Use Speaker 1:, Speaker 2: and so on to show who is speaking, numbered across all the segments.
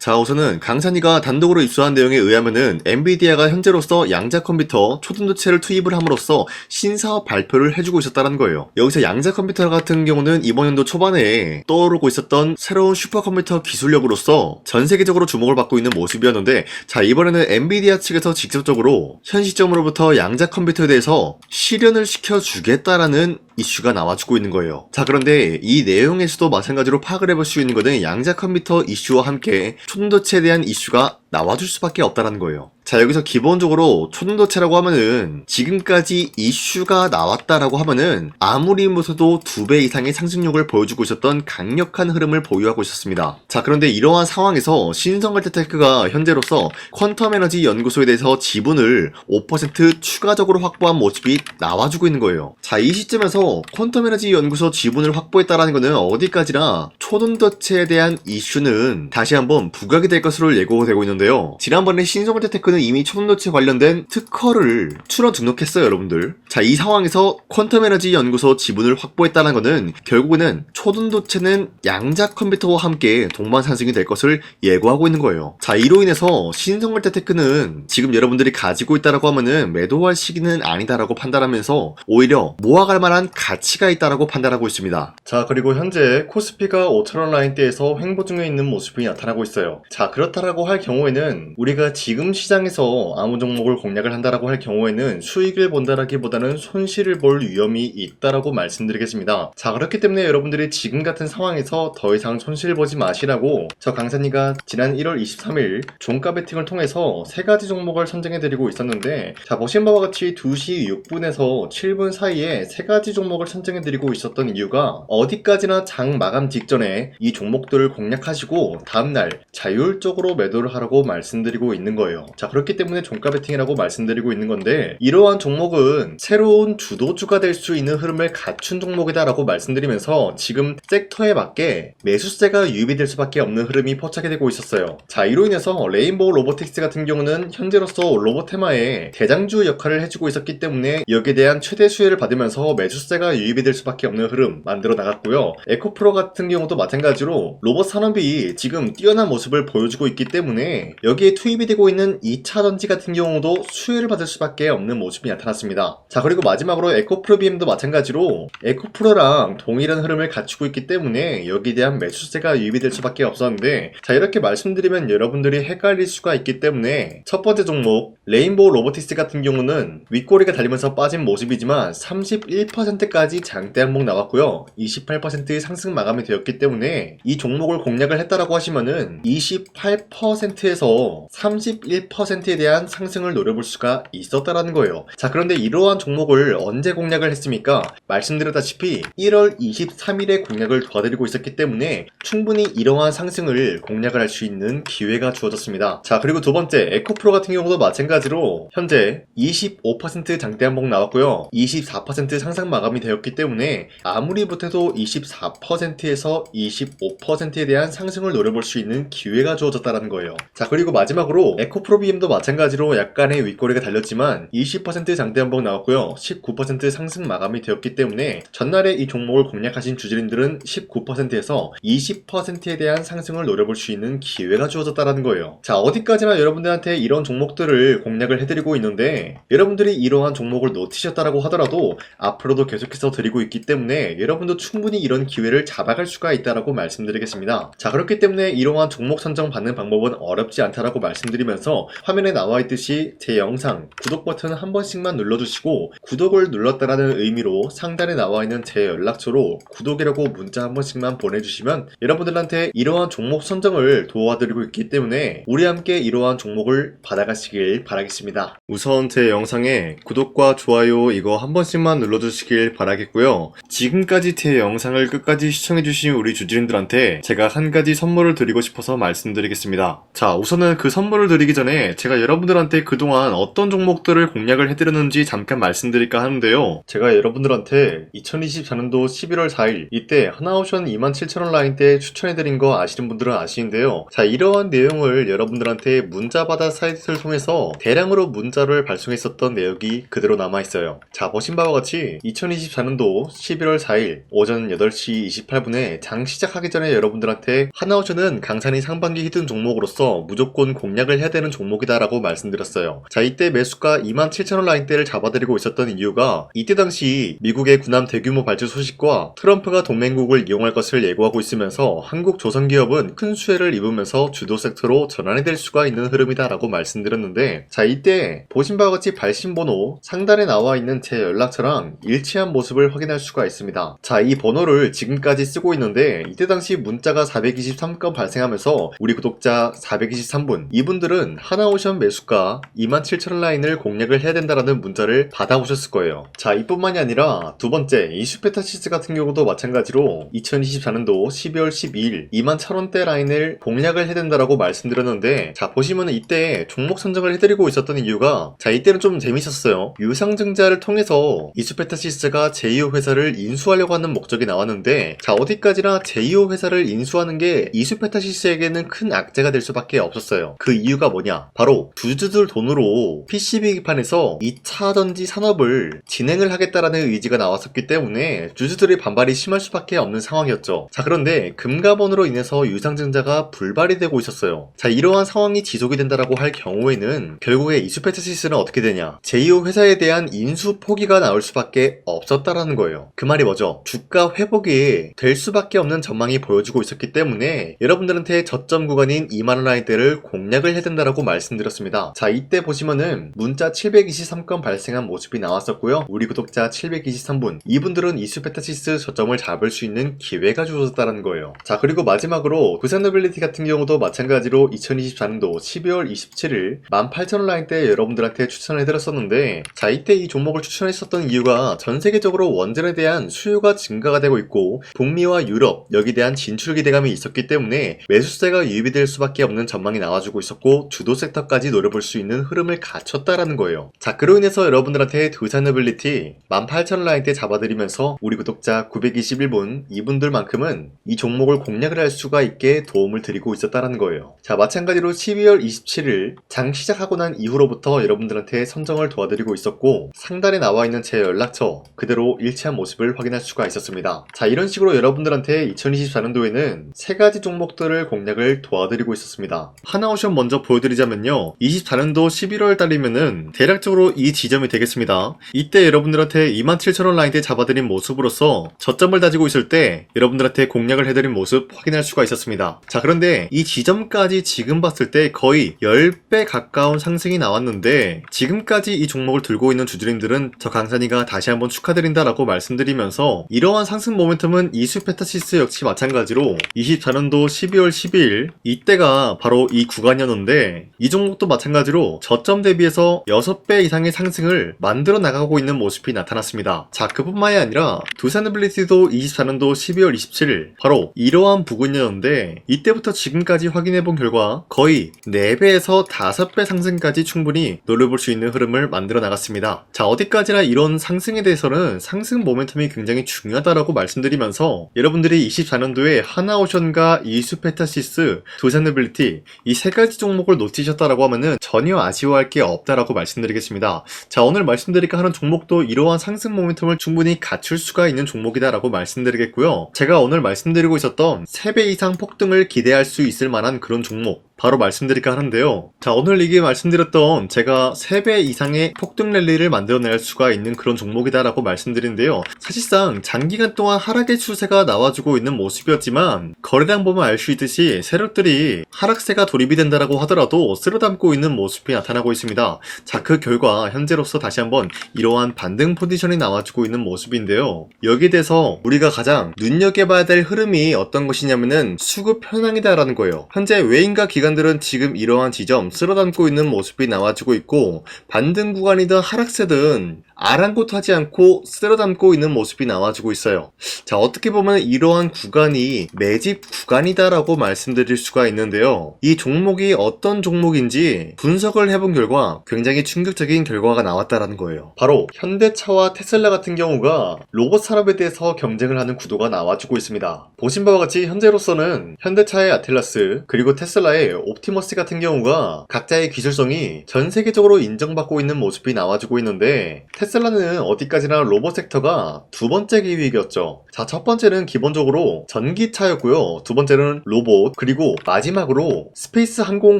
Speaker 1: 자, 우선은 강산이가 단독으로 입수한 내용에 의하면은 엔비디아가 현재로서 양자 컴퓨터 초등도체를 투입을 함으로써 신사업 발표를 해주고 있었다는 거예요. 여기서 양자 컴퓨터 같은 경우는 이번 연도 초반에 떠오르고 있었던 새로운 슈퍼컴퓨터 기술력으로서 전 세계적으로 주목을 받고 있는 모습이었는데, 자, 이번에는 엔비디아 측에서 직접적으로 현 시점으로부터 양자 컴퓨터에 대해서 실현을 시켜주겠다라는 이슈가 나와주고 있는 거예요. 자, 그런데 이 내용에서도 마찬가지로 파악을 해볼 수 있는 것은 양자 컴퓨터 이슈와 함께 초등도체에 대한 이슈가 나와줄 수밖에 없다는 거예요. 자, 여기서 기본적으로 초등도체라고 하면은 지금까지 이슈가 나왔다라고 하면은 아무리 못해도 2배 이상의 상승력을 보여주고 있었던 강력한 흐름을 보유하고 있었습니다. 자, 그런데 이러한 상황에서 신성걸테테크가 현재로서 퀀텀 에너지 연구소에 대해서 지분을 5% 추가적으로 확보한 모습이 나와주고 있는 거예요. 자, 이 시점에서 퀀텀 에너지 연구소 지분을 확보했다라는 것은 어디까지나 초등도체에 대한 이슈는 다시 한번 부각이 될 것으로 예고되고 있는데, 지난번에 신성걸테테크는 이미 초등도체 관련된 특허를 출원 등록했어요, 여러분들. 자, 이 상황에서 퀀텀 에너지 연구소 지분을 확보했다는 것은 결국에는 초등도체는 양자 컴퓨터와 함께 동반 상승이 될 것을 예고하고 있는 거예요. 자, 이로 인해서 신성걸테테크는 지금 여러분들이 가지고 있다라고 하면은 매도할 시기는 아니다라고 판단하면서 오히려 모아갈 만한 가치가 있다라고 판단하고 있습니다. 자, 그리고 현재 코스피가 5,000원 라인대에서 횡보 중에 있는 모습이 나타나고 있어요. 자, 그렇다라고 할 경우에는 우리가 지금 시장에서 아무 종목을 공략을 한다라고 할 경우에는 수익을 본다라기보다는 손실을 볼 위험이 있다라고 말씀드리겠습니다. 자, 그렇기 때문에 여러분들이 지금 같은 상황에서 더 이상 손실 보지 마시라고 저 강산이가 지난 1월 23일 종가 베팅을 통해서 3가지 종목을 선정해드리고 있었는데, 자, 보신 바와 같이 2시 6분에서 7분 사이에 3가지 종목을 선정해드리고 있었던 이유가 어디까지나 장 마감 직전에 이 종목들을 공략하시고 다음날 자율적으로 매도를 하라고 말씀드리고 있는 거예요. 자, 그렇기 때문에 종가 베팅이라고 말씀드리고 있는 건데, 이러한 종목은 새로운 주도주가 될 수 있는 흐름을 갖춘 종목이다 라고 말씀드리면서 지금 섹터에 맞게 매수세가 유입이 될 수밖에 없는 흐름이 포착이 되고 있었어요. 자, 이로 인해서 레인보우 로보틱스 같은 경우는 현재로서 로보테마의 대장주 역할을 해주고 있었기 때문에 여기에 대한 최대 수혜를 받으면서 매수세가 유입이 될 수밖에 없는 흐름 만들어 나갔고요. 에코프로 같은 경우도 마찬가지로 로봇 산업이 지금 뛰어난 모습을 보여주고 있기 때문에 여기에 투입이 되고 있는 2차전지 같은 경우도 수혜를 받을 수밖에 없는 모습이 나타났습니다. 자, 그리고 마지막으로 에코프로 BM도 마찬가지로 에코프로랑 동일한 흐름을 갖추고 있기 때문에 여기에 대한 매수세가 유입이 될 수밖에 없었는데, 자, 이렇게 말씀드리면 여러분들이 헷갈릴 수가 있기 때문에 첫 번째 종목 레인보우 로보틱스 같은 경우는 윗꼬리가 달리면서 빠진 모습이지만 31%까지 장대 항목 나왔고요. 28% 상승 마감이 되었기 때문에 이 종목을 공략을 했다라고 하시면은 28%에서 31%에 대한 상승을 노려볼 수가 있었다라는 거예요. 자, 그런데 이러한 종목을 언제 공략을 했습니까? 말씀드렸다시피 1월 23일에 공략을 도와드리고 있었기 때문에 충분히 이러한 상승을 공략을 할 수 있는 기회가 주어졌습니다. 자, 그리고 두 번째 에코프로 같은 경우도 마찬가지로 현재 25% 장대 항목 나왔고요. 24% 상승 마감이 되었기 때문에 아무리 못해도 24%에서 25%에 대한 상승을 노려볼 수 있는 기회가 주어졌다는 거예요. 자, 그리고 마지막으로 에코프로 BM도 마찬가지로 약간의 윗꼬리가 달렸지만 20% 장대 항목 나왔고요. 19% 상승 마감이 되었기 때문에 전날에 이 종목을 공략하신 주주님들은 19%에서 20%에 대한 상승을 노려볼 수 있는 기회가 주어졌다는 거예요. 자, 어디까지나 여러분들한테 이런 종목들을 공략을 해드리고 있는데, 여러분들이 이러한 종목을 놓치셨다라고 하더라도 앞으로도 계속해서 드리고 있기 때문에 여러분도 충분히 이런 기회를 잡아갈 수가 있다라고 말씀드리겠습니다. 자, 그렇기 때문에 이러한 종목 선정 받는 방법은 어렵지 않다라고 말씀드리면서 화면에 나와 있듯이 제 영상 구독 버튼 한 번씩만 눌러주시고, 구독을 눌렀다라는 의미로 상단에 나와 있는 제 연락처로 구독이라고 문자 한 번씩만 보내주시면 여러분들한테 이러한 종목 선정을 도와드리고 있기 때문에 우리 함께 이러한 종목을 받아가시길 바라겠습니다. 우선 제 영상에 구독과 좋아요 이거 한 번씩만 눌러주시길 바라겠고요. 지금까지 제 영상을 끝까지 시청해주신 우리 주주님들한테 제가 한 가지 선물을 드리고 싶어서 말씀드리겠습니다. 자, 우선은 그 선물을 드리기 전에 제가 여러분들한테 그동안 어떤 종목들을 공략을 해드렸는지 잠깐 말씀드릴까 하는데요. 제가 여러분들한테 2024년도 11월 4일 이때 하나오션 27,000원 라인대 추천해드린 거 아시는 분들은 아시는데요. 자, 이러한 내용을 여러분들한테 문자받아 사이트를 통해서 대량으로 문자를 발송했었던 내역이 그대로 남아있어요. 자, 보신 바와 같이 2024년도 11월 4일 오전 8시 28분에 장 시작하기 전에 여러분들한테 하나오션은 강산이 상반기 히든 종목으로서 무조건 공략을 해야 되는 종목이다 라고 말씀드렸어요. 자, 이때 매수가 27,000원 라인대를 잡아드리고 있었던 이유가 이때 당시 미국의 군함 대규모 발주 소식과 트럼프가 동맹국을 이용할 것을 예고하고 있으면서 한국 조선기업은 큰 수혜를 입으면서 주도 섹터로 전환이 될 수가 있는 흐름이다 라고 말씀드렸는데, 자, 이때 보신 바와 같이 발신번호 상단에 나와 있는 제 연락처랑 일치한 모습을 확인할 수가 있습니다. 자, 이 번호를 지금까지 쓰고 있는데 이때 당시 문자가 423건 발생하면서 우리 구독자 423분, 이분들은 하나오션 매수가 27,000원 라인을 공략을 해야 된다라는 문자를 받아오셨을 거예요. 자, 이뿐만이 아니라 두 번째 이슈페타시스 같은 경우도 마찬가지로 2024년도 12월 12일 21,000원대 라인을 공략을 해야 된다라고 말씀드렸는데, 자, 보시면은 이때 종목 선정을 해드리고 있었던 이유가, 자, 이때는 좀 재밌었어요. 유상증자를 통해서 이슈페타시스가 제2호 회사를 인수하려고 하는 목적이 나왔는데, 자, 어디까지나 제2호 회사를 인수하는 게 이슈페타시스에게는 큰 악재가 될 수밖에 없었어요. 그 이유가 뭐냐? 바로 주주들 돈으로 PCB판에서 2차 전지 산업을 진행을 하겠다라는 의지가 나왔었기 때문에 주주들의 반발이 심할 수밖에 없는 상황이었죠. 자, 그런데 금가번으로 인해서 유상증자가 불발이 되고 있었어요. 자, 이러한 상황이 지속이 된다라고 할 경우에는 결국에 이슈페타시스는 어떻게 되냐? 제2호 회사에 대한 인수 포기가 나올 수밖에 없었다라는 거예요. 그 말이 뭐죠? 주가 회복이 될 수밖에 없는 전망이 보여지고 있었기 때문에 여러분들한테 저점 구간인 2만원 라인대를 공략을 해야 된다라고 말씀드렸습니다. 자, 이때 보시면은 문자 723건 발생한 모습이 나왔었고요. 우리 구독자 723분, 이분들은 이슈페타시스 저점을 잡을 수 있는 기회가 주어졌다는 거예요. 자, 그리고 마지막으로 부산노빌리티 같은 경우도 마찬가지로 2024년도 12월 27일 18,000원 라인대 여러분들한테 추천해드렸었는데, 자, 이때 이 종목을 추천했었던 이유가 전 세계적으로 원전에 대한 수요가 증가가 되고 있고 북미와 유럽 여기에 대한 진출 기대감이 있었기 때문에 매수세가 유입이 될 수밖에 없는 전망이 나와주고 있었고 주도 섹터까지 노려볼 수 있는 흐름을 갖췄다라는 거예요. 자, 그로 인해서 여러분들한테 두산노빌리티 18,000원 라인대 잡아드리면서 우리 구독자 921분, 이분들만큼은 이 종목을 공략을 할 수가 있게 도움을 드리고 있었다라는 거예요. 자, 마찬가지로 12월 27일 장 시작하고 난 이후로부터 여러분들한테 선정을 도와드리고 있었고 상단에 나와 있는 제 연락처 그대로 일치한 모습을 확인할 수가 있었습니다. 자, 이런 식으로 여러분들한테 2024년도에는 세 가지 종목들을 공략을 도와드리고 있었습니다. 하나오션 먼저 보여드리자면요, 24년도 11월 달이면은 대략적으로 이 지점이 되겠습니다. 이때 여러분들한테 27,000원 라인대 잡아드린 모습으로서 저점을 다지고 있을 때 여러분들한테 공략을 해드린 모습 확인할 수가 있었습니다. 자, 그런데 이 지점까지 지금 봤을 때 거의 10배 가까운 상승이 나왔는데, 지금까지 이 종목을 들고 있는 주주님들은 저 강산이가 다시 한번 축하드린다라고 말씀드리면서, 이러한 상승 모멘텀은 이슈페타시스 역시 마찬가지로 24년도 12월 12일 이때가 바로 이 구간이었는데, 이 종목도 마찬가지로 저점 대비해서 6배 이상의 상승을 만들어 나가고 있는 모습이 나타났습니다. 자, 그뿐만이 아니라 두산노빌리티도 24년도 12월 27일 바로 이러한 부근이었는데, 이때부터 지금까지 확인해본 결과 거의 4배에서 5배 상승까지 충분히 노려볼 수 있는 흐름을 만들어 나갔습니다. 자, 어디까지나 이런 상승에 대해서는 상승 모멘텀이 굉장히 중요하다라고 말씀드리면서, 여러분들이 24년도에 하나오션과 이슈페타시스, 두산노빌리티 이 세 가지 종목을 놓치셨다라고 하면은 전혀 아쉬워할 게 없다라고 말씀드리겠습니다. 자, 오늘 말씀드릴까 하는 종목도 이러한 상승 모멘텀을 충분히 갖출 수가 있는 종목이다라고 말씀드리겠고요. 제가 오늘 말씀드리고 있었던 3배 이상 폭등을 기대할 수 있을 만한 그런 종목 바로 말씀드릴까 하는데요. 자, 오늘 이게 말씀드렸던 제가 3배 이상의 폭등 랠리를 만들어낼 수가 있는 그런 종목이다라고 말씀드린데요. 사실상 장기간 동안 하락의 추세가 나와주고 있는 모습이었지만 거래량 보면 알 수 있듯이 세력들이 하락세가 돌입이 된다라고 하더라도 쓸어담고 있는 모습이 나타나고 있습니다. 자, 그 결과 현재로서 다시 한번 이러한 반등 포지션이 나와주고 있는 모습인데요. 여기에 대해서 우리가 가장 눈여겨봐야 될 흐름이 어떤 것이냐면은 수급 현황이다라는 거예요. 현재 외인과 기관들은 지금 이러한 지점 쓸어담고 있는 모습이 나와주고 있고, 반등 구간이든 하락세든 아랑곳하지 않고 쓸어담고 있는 모습이 나와주고 있어요. 자, 어떻게 보면 이러한 구간이 매집 구간이다라고 말씀드릴 수가 있는데요. 이 종목이 어떤 종목인지 분석을 해본 결과 굉장히 충격적인 결과가 나왔다라는 거예요. 바로 현대차와 테슬라 같은 경우가 로봇 산업에 대해서 경쟁을 하는 구도가 나와주고 있습니다. 보신 바와 같이 현재로서는 현대차의 아틀라스 그리고 테슬라의 옵티머스 같은 경우가 각자의 기술성이 전 세계적으로 인정받고 있는 모습이 나와주고 있는데, 테슬라는 어디까지나 로봇 섹터가 두 번째 기획이었죠. 자, 첫 번째는 기본적으로 전기차였고요. 두 번째는 로봇, 그리고 마지막으로 스페이스 항공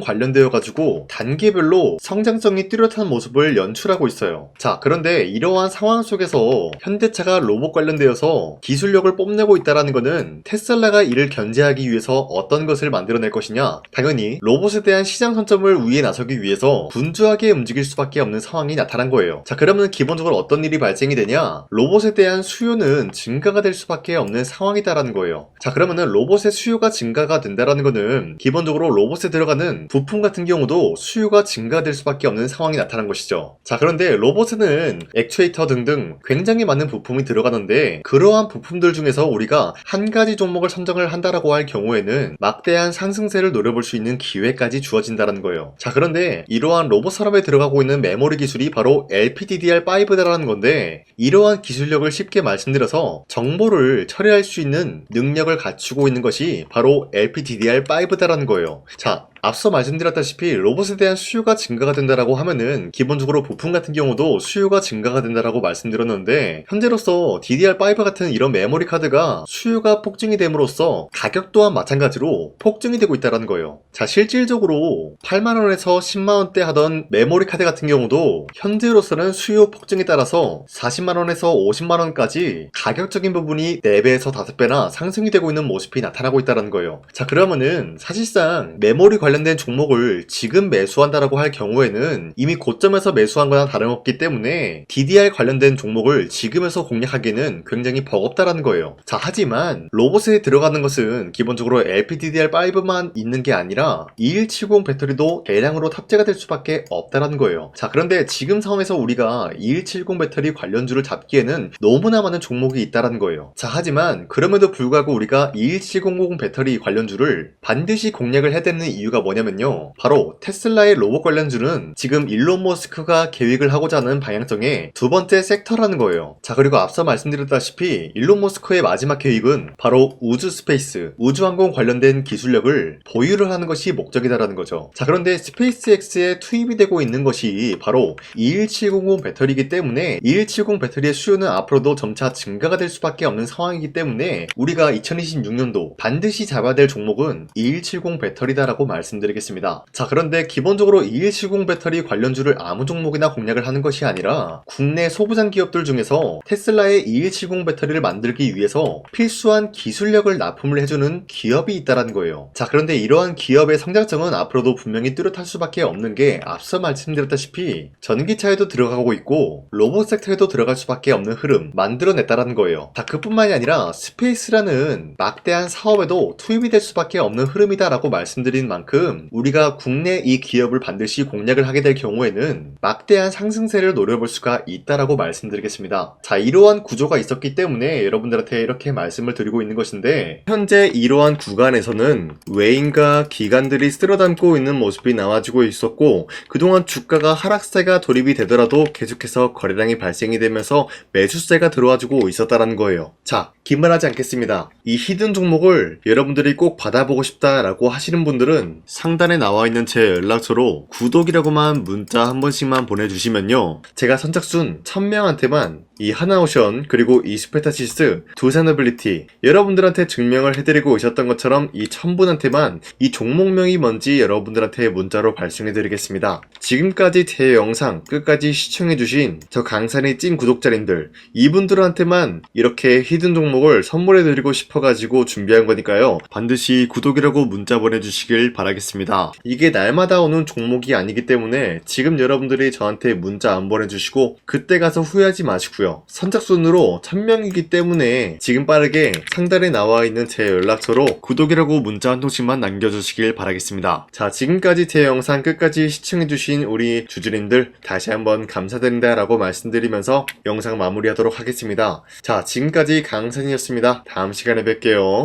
Speaker 1: 관련되어 가지고 단계별로 성장성이 뚜렷한 모습을 연출하고 있어요. 자, 그런데 이러한 상황 속에서 현대차가 로봇 관련되어서 기술력을 뽐내고 있다는 것은 테슬라가 이를 견제하기 위해서 어떤 것을 만들어낼 것이냐, 당연히 로봇에 대한 시장 선점을 위해 나서기 위해서 분주하게 움직일 수밖에 없는 상황이 나타난 거예요. 자, 그러면 기본적으로 어떤 일이 발생이 되냐, 로봇에 대한 수요는 증가가 될 수밖에 없는 상황이다라는 거예요. 자, 그러면은 로봇의 수요가 증가가 된다라는 거는 기본적으로 로봇에 들어가는 부품 같은 경우도 수요가 증가될 수밖에 없는 상황이 나타난 것이죠. 자, 그런데 로봇에는 액추에이터 등등 굉장히 많은 부품이 들어가는데, 그러한 부품들 중에서 우리가 한 가지 종목을 선정을 한다라고 할 경우에는 막대한 상승세를 노려볼 수 있는 기회까지 주어진다는 거예요. 자, 그런데 이러한 로봇 산업에 들어가고 있는 메모리 기술이 바로 LPDDR5다라는 건데, 이러한 기술력을 쉽게 말씀드려서 정보를 처리할 수 있는 능력을 갖추고 있는 것이 바로 LPDDR5다라는 거예요. 자, 앞서 말씀드렸다시피 로봇에 대한 수요가 증가가 된다라고 하면은 기본적으로 부품 같은 경우도 수요가 증가가 된다라고 말씀드렸는데, 현재로서 DDR5 같은 이런 메모리 카드가 수요가 폭증이 됨으로써 가격 또한 마찬가지로 폭증이 되고 있다는 거예요. 자, 실질적으로 8만원에서 10만원대 하던 메모리 카드 같은 경우도 현재로서는 수요 폭증에 따라서 40만원에서 50만원까지 가격적인 부분이 4배에서 5배나 상승이 되고 있는 모습이 나타나고 있다는 거예요. 자, 그러면은 사실상 메모리 관련된 종목을 지금 매수한다라고 할 경우에는 이미 고점에서 매수한 거나 다름없기 때문에 DDR 관련된 종목을 지금에서 공략하기는 굉장히 버겁다라는 거예요. 자, 하지만 로봇에 들어가는 것은 기본적으로 LPDDR5만 있는 게 아니라 2170 배터리도 대량으로 탑재가 될 수밖에 없다라는 거예요. 자, 그런데 지금 상황에서 우리가 2170 배터리 관련주를 잡기에는 너무나 많은 종목이 있다라는 거예요. 자, 하지만 그럼에도 불구하고 우리가 2170 배터리 관련주를 반드시 공략을 해야 되는 이유가 뭐냐면요, 바로 테슬라의 로봇 관련주는 지금 일론 머스크가 계획을 하고자 하는 방향성의 두 번째 섹터라는 거예요. 자, 그리고 앞서 말씀드렸다시피 일론 머스크의 마지막 계획은 바로 우주 스페이스, 우주항공 관련된 기술력을 보유를 하는 것이 목적이다라는 거죠. 자, 그런데 스페이스X에 투입이 되고 있는 것이 바로 21700 배터리이기 때문에 2170 배터리의 수요는 앞으로도 점차 증가가 될 수밖에 없는 상황이기 때문에 우리가 2026년도 반드시 잡아야 될 종목은 2170 배터리다라고 말씀드리겠습니다. 자, 그런데 기본적으로 2170 배터리 관련주를 아무 종목이나 공략을 하는 것이 아니라 국내 소부장 기업들 중에서 테슬라의 2170 배터리를 만들기 위해서 필수한 기술력을 납품을 해주는 기업이 있다는 거예요. 자, 그런데 이러한 기업의 성장성은 앞으로도 분명히 뚜렷할 수밖에 없는 게 앞서 말씀드렸다시피 전기차에도 들어가고 있고 로봇 섹터에도 들어갈 수밖에 없는 흐름 만들어냈다는 거예요. 자, 그뿐만이 아니라 스페이스라는 막대한 사업에도 투입이 될 수밖에 없는 흐름이다라고 말씀드린 만큼 우리가 국내 이 기업을 반드시 공략을 하게 될 경우에는 막대한 상승세를 노려볼 수가 있다라고 말씀드리겠습니다. 자, 이러한 구조가 있었기 때문에 여러분들한테 이렇게 말씀을 드리고 있는 것인데, 현재 이러한 구간에서는 외인과 기관들이 쓸어담고 있는 모습이 나와주고 있었고, 그동안 주가가 하락세가 돌입이 되더라도 계속해서 거래량이 발생이 되면서 매수세가 들어와주고 있었다라는 거예요. 자, 긴말하지 않겠습니다. 이 히든 종목을 여러분들이 꼭 받아보고 싶다라고 하시는 분들은 상단에 나와 있는 제 연락처로 구독이라고만 문자 한 번씩만 보내주시면요, 제가 선착순 1000명한테만 이 하나오션 그리고 이 스페타시스 두 사너빌리티 여러분들한테 증명을 해드리고 있었던 것처럼 이 1000분한테만 이 종목명이 뭔지 여러분들한테 문자로 발송해드리겠습니다. 지금까지 제 영상 끝까지 시청해주신 저 강산의 찐 구독자님들, 이분들한테만 이렇게 히든 종목을 선물해드리고 싶어가지고 준비한 거니까요, 반드시 구독이라고 문자 보내주시길 바라겠습니다. 바라겠습니다. 이게 날마다 오는 종목이 아니기 때문에 지금 여러분들이 저한테 문자 안 보내주시고 그때 가서 후회하지 마시고요. 선착순으로 1000명이기 때문에 지금 빠르게 상단에 나와 있는 제 연락처로 구독이라고 문자 한 통씩만 남겨주시길 바라겠습니다. 자, 지금까지 제 영상 끝까지 시청해주신 우리 주주님들 다시 한번 감사드린다 라고 말씀드리면서 영상 마무리하도록 하겠습니다. 자, 지금까지 강산이었습니다. 다음 시간에 뵐게요.